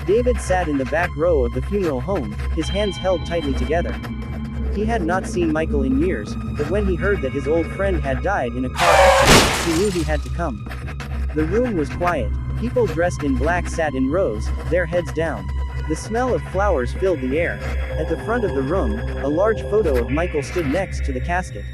David sat in the back row of the funeral home, his hands held tightly together. He had not seen Michael in years, but when he heard that his old friend had died in a car accident, he knew he had to come. The room was quiet. People dressed in black sat in rows, their heads down. The smell of flowers filled the air. At the front of the room, a large photo of Michael stood next to the casket.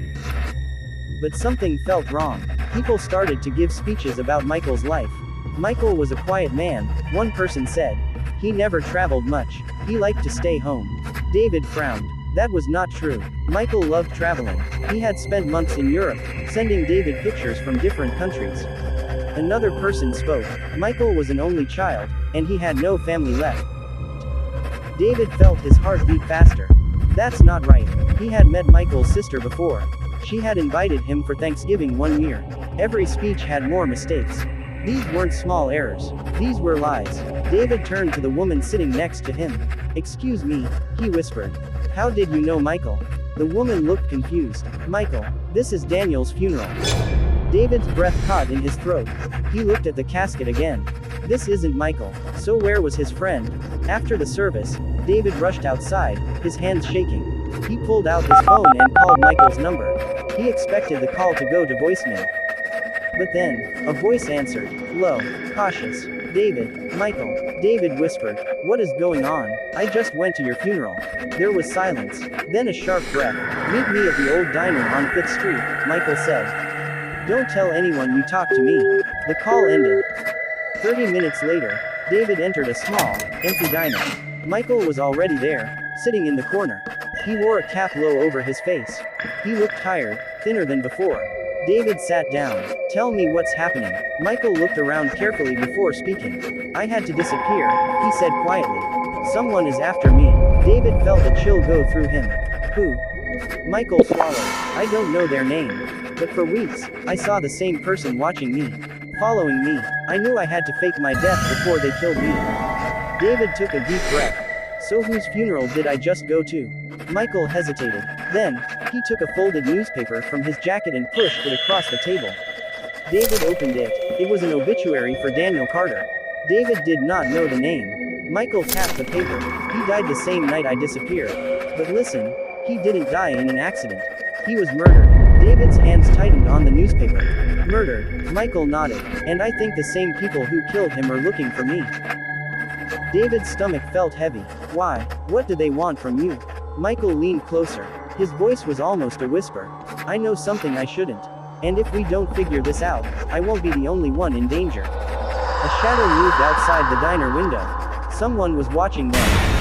But something felt wrong. People started to give speeches about Michael's life. Michael was a quiet man, one person said. He never traveled much. He liked to stay home. David frowned. That was not true. Michael loved traveling. He had spent months in Europe, sending David pictures from different countries. Another person spoke. Michael was an only child, and he had no family left. David felt his heart beat faster. That's not right. He had met Michael's sister before. She had invited him for Thanksgiving one year. Every speech had more mistakes. These weren't small errors. These were lies. David turned to the woman sitting next to him. Excuse me, he whispered. How did you know Michael? The woman looked confused. Michael, this is Daniel's funeral. David's breath caught in his throat. He looked at the casket again. This isn't Michael. So where was his friend? After the service, David rushed outside, his hands shaking. He pulled out his phone and called Michael's number. He expected the call to go to voicemail. But then, a voice answered, low, cautious. David, Michael. David whispered, what is going on? I just went to your funeral. There was silence. Then a sharp breath. Meet me at the old diner on 5th Street, Michael said. Don't tell anyone you talked to me. The call ended. 30 minutes later, David entered a small, empty diner. Michael was already there, sitting in the corner. He wore a cap low over his face. He looked tired, thinner than before. David sat down. Tell me what's happening. Michael looked around carefully before speaking. I had to disappear, he said quietly. Someone is after me. David felt a chill go through him. Who? Michael swallowed. I don't know their name. But for weeks, I saw the same person watching me. Following me. I knew I had to fake my death before they killed me. David took a deep breath. So whose funeral did I just go to? Michael hesitated. Then, he took a folded newspaper from his jacket and pushed it across the table. David opened it. It was an obituary for Daniel Carter. David did not know the name. Michael tapped the paper. He died the same night I disappeared. But listen, he didn't die in an accident. He was murdered. David's hands tightened on the newspaper. Murdered. Michael nodded. And I think the same people who killed him are looking for me. David's stomach felt heavy. Why? What do they want from you? Michael leaned closer. His voice was almost a whisper. I know something I shouldn't. And if we don't figure this out, I won't be the only one in danger. A shadow moved outside the diner window. Someone was watching them.